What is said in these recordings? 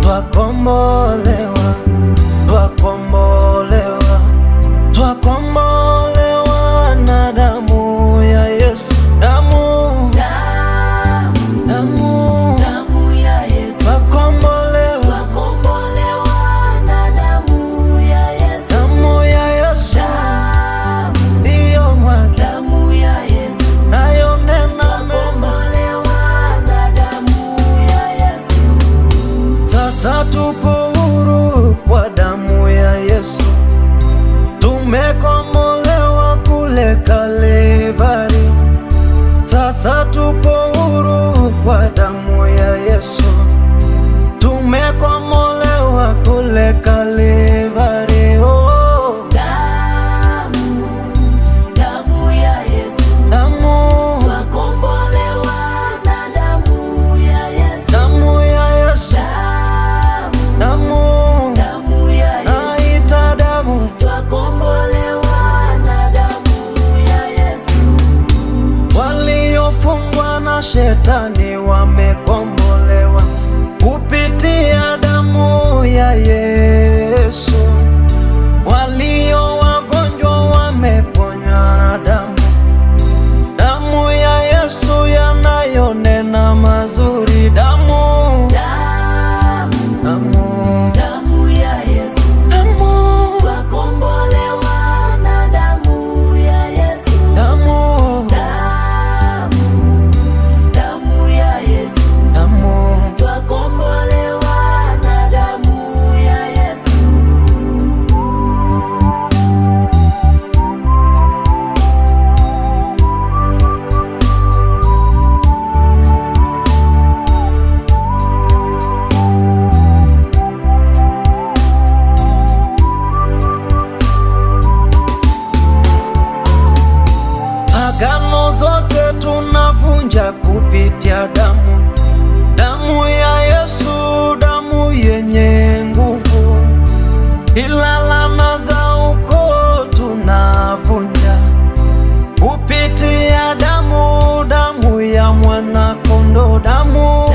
twakombolewa, twakombolewa, twakombolewa na damu ya Yesu, damu ya Yesu, twakombolewa, na damu ya Yesu, damu ya Yesu ndiyo mwake, damu ya Yesu, nayo nena mema. na damu ya Yesu. Sasa tupo huru kwa damu ya Yesu, tumekombolewa kule Kalvari. Sasa tupo huru kwa damu ya Yesu, tumekombolewa kule Kalvari. Oh, damu ya Yesu, damu, twakombolewa na damu ya Yesu, damu ya Yesu, damu, damu ya Yesu, naita damu, twakombolewa na damu ya Yesu. waliofungwa na shetani wamekombolewa kupitia damu ya Yesu, walio wagonjwa wameponywa na damu ya Yesu yanayonena mazuri, damu, damu, Damu ya Yesu, damu, twakombolewa na damu ya Yesu, damu, damu ya Yesu, damu. twakombolewa na damu ya Yesu. Agano zote tunavunja kupitia damu, damu ya Yesu, damu yenye nguvu. Ila laana za ukoo tunavunja kupitia damu, damu ya mwana kondoo, damu,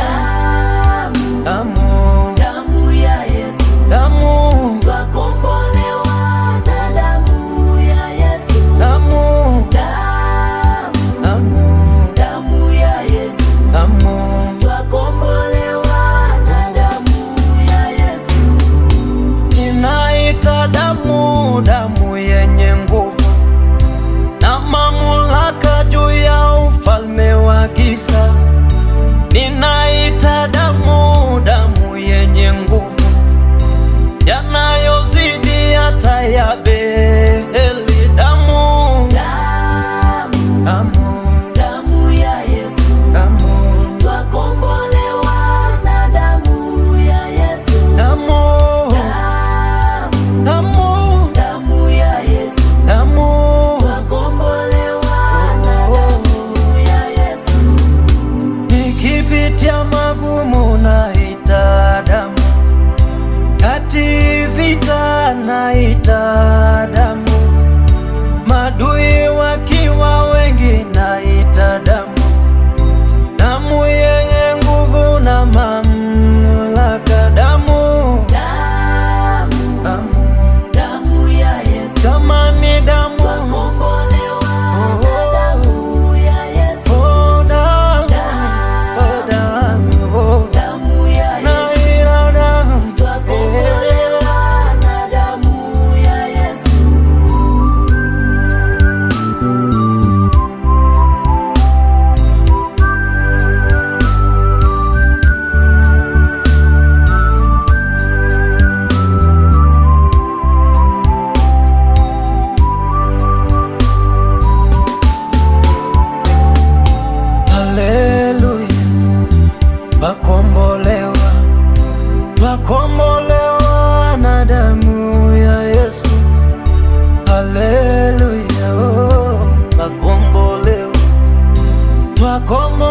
damu, Damu ya Yesu, damu, twakombolewa na damu ya Yesu, damu, damu, damu ya Yesu, damu. twakombolewa na damu ya Yesu. Ninaita damu, damu yenye nguvu na mamlaka juu ya ufalme wa giza. Ninaita damu, damu yenye nguvu yanayozidi hata ya Abeli, damu, damu, Damu ya Yesu, damu, twakombolewa na damu ya Yesu, damu, damu, damu ya Yesu, damu. twakombolewa na damu ya Yesu. Nikipitia magumu naita damu, kati vita naita damu, madui wakiwa wengi naita damu, damu yenye nguvu na mamlaka, damu, damu, Damu ya Yesu, kama ni damu, twakombolewa na damu ya Yesu, oh damu, oh damu, oh damu ya Yesu, naita damu, twakombolewa na damu ya Yesu. Haleluya, twakombolewa, twakombolewa na damu ya Yesu. Haleluya, oh, twakombolewa, twakombolewa.